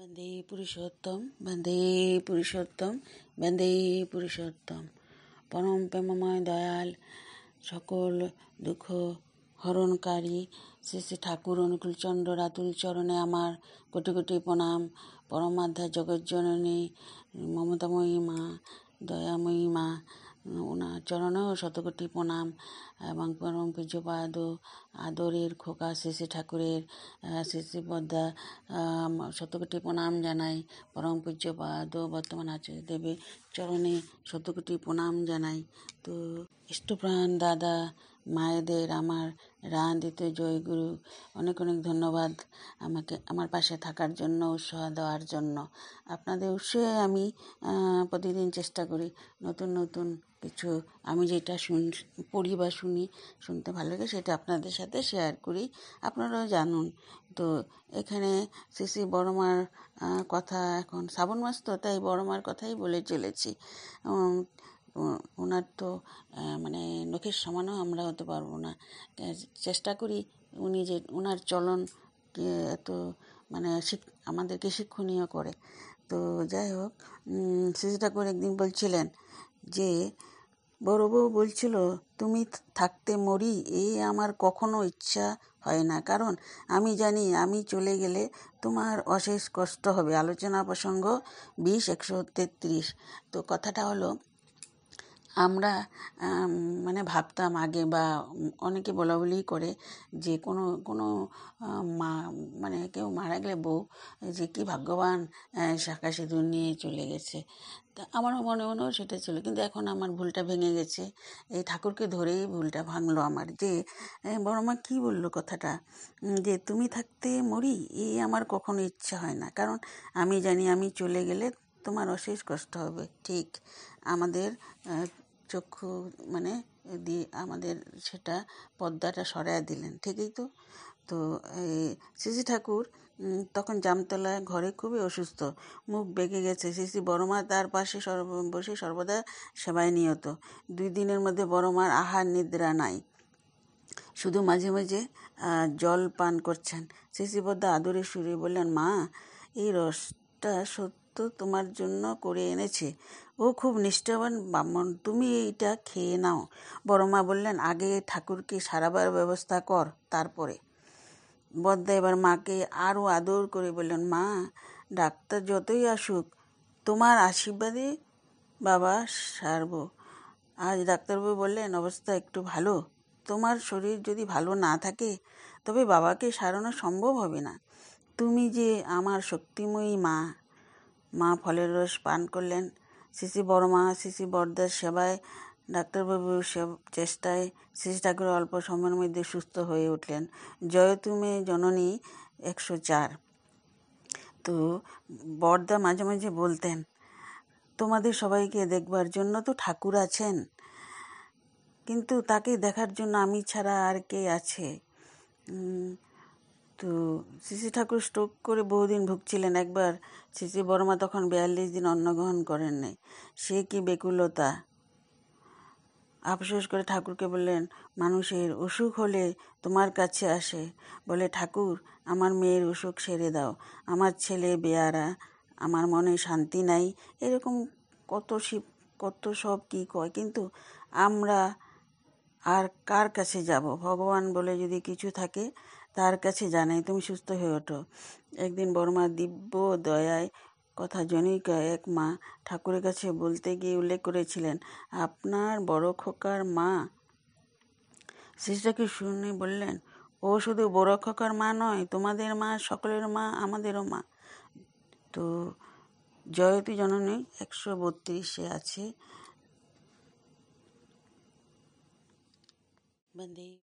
বন্দে পুরুষোত্তম, বন্দে পুরুষোত্তম, বন্দে পুরুষোত্তম। পরম প্রেমময় দয়াল, সকল দুঃখ হরণকারী শ্রী শ্রী ঠাকুর অনুকূলচন্দ্র রাতুল চরণে আমার কোটি কোটি প্রণাম। পরমাধ্যা জগজ্জননী মমতাময়ী মা, দয়াময়ী মা, ওনার চরণেও শতকোটি প্রণাম। এবং পরম পূজ্যপাদ আদরের খোকা শ্রী শ্রী ঠাকুরের শ্রী শ্রী পদ্মা শতকোটি প্রণাম জানাই। পরম পূজ্যপাদ বর্তমান আচার্য দেবের চরণে শতকোটি প্রণাম জানাই। তো ইষ্টপ্রাণ দাদা মায়েদের আমার রাঁধিত জয়গুরু অনেক অনেক ধন্যবাদ আমাকে আমার পাশে থাকার জন্য, উৎসাহ দেওয়ার জন্য। আপনাদের উৎসাহে আমি প্রতিদিন চেষ্টা করি নতুন নতুন কিছু, আমি যেটা পড়ি বা শুনতে ভালো লাগে সেটা আপনাদের সাথে শেয়ার করি, আপনারাও জানুন। তো এখানে শ্রী শ্রী বড়মার কথা, এখন শ্রাবণ মাস তো তাই বড়মার কথাই বলে চলেছি। ওনার তো মানে নখের সমানও আমরা হতে পারবো না, চেষ্টা করি উনি যে ওনার চলনকে এত মানে আমাদেরকে শিক্ষণীয় করে। তো যাই হোক, শ্রী ঠাকুর একদিন বলছিলেন যে বড় বউ বলছিল, তুমি থাকতে মরি এই আমার কখনো ইচ্ছা হয় না, কারণ আমি জানি আমি চলে গেলে তোমার অশেষ কষ্ট হবে। আলোচনা প্রসঙ্গ 20:133। তো কথাটা হলো, আমরা মানে ভাবতাম আগে, বা অনেকে বলা বলি করে যে কোনো মা মানে কেউ মারা গেলে বউ যে কি ভাগ্যবান, শাঁখা সিঁদুর নিয়ে চলে গেছে। তা আমারও মনেও সেটা ছিল, কিন্তু এখন আমার ভুলটা ভেঙে গেছে। এই ঠাকুরকে ধরেই ভুলটা ভাঙলো আমার, যে বড় মা কী বললো কথাটা, যে তুমি থাকতে মরি এই আমার কখনো ইচ্ছা হয় না, কারণ আমি জানি আমি চলে গেলে তোমার অশেষ কষ্ট হবে। ঠিক আমাদের চক্ষু মানে দিয়ে আমাদের সেটা পর্দাটা সরাইয়া দিলেন, ঠিকই তো। তো শ্রী ঠাকুর তখন জামতলায় ঘরে খুবই অসুস্থ, মুখ বেঁকে গেছে। শ্রী বড়মা তার পাশে বসে সর্বদা সেবায় নিয়ত। 2 দিনের মধ্যে বড়মার আহার নিদ্রা নাই, শুধু মাঝে মাঝে জল পান করছেন। শ্রী পদ্মা আদরের সুরে বললেন, মা এই রসটা সত্য তোমার জন্য করে এনেছে, ও খুব নিষ্ঠাবান ব্রাহ্মণ, তুমি এইটা খেয়ে নাও। বড়মা বললেন, আগে ঠাকুরকে সারাবার ব্যবস্থা কর, তারপরে। বদ্দা এবার মাকে আরও আদর করে বললেন, মা ডাক্তার যতই আসুক তোমার আশীর্বাদে বাবা সারব। আজ ডাক্তারবাবু বললেন অবস্থা একটু ভালো, তোমার শরীর যদি ভালো না থাকে তবে বাবাকে সারানো সম্ভব হবে না। তুমি যে আমার শক্তিময়ী মা। মা ফলের রস পান করলেন। শ্রী বড়মা শ্রী বড়দার সেবায়, ডাক্তারবাবুর চেষ্টায় শ্রী ঠাকুর অল্প সময়ের মধ্যে সুস্থ হয়ে উঠলেন। জয় তুমি জননী 104। তো বড়দা মাঝে মাঝে বলতেন, তোমাদের সবাইকে দেখবার জন্য তো ঠাকুর আছেন, কিন্তু তাকে দেখার জন্য আমি ছাড়া আর কে আছে। তো শ্রী ঠাকুর স্ট্রোক করে বহুদিন ভুগছিলেন। একবার শ্রী বড়মা তখন 42 দিন অন্ন গ্রহণ করেন নাই। সে কি বেকুলতা! আফসোস করে ঠাকুরকে বললেন, মানুষের অসুখ হলে তোমার কাছে আসে, বলে ঠাকুর আমার মেয়ের অসুখ সেরে দাও, আমার ছেলে বেয়ারা, আমার মনে শান্তি নাই, এরকম কত সব কি কয়। কিন্তু আমরা আর কার কাছে যাব? ভগবান বলে যদি কিছু থাকে তার কাছে জানাই, তুমি সুস্থ হয়ে ওঠো। একদিন বড়মা দিব্য দয়ায় কথা জনৈকা এক মা ঠাকুরের কাছে বলতে গিয়ে উল্লেখ করেছিলেন, আপনার বড় খোকার মা। শিষ্টাকে শুনে বললেন, ও শুধু বড় খোকার মা নয়, তোমাদের মা, সকলের মা, আমাদেরও মা। তো জয়তী জননী 132 আছে। বন্দে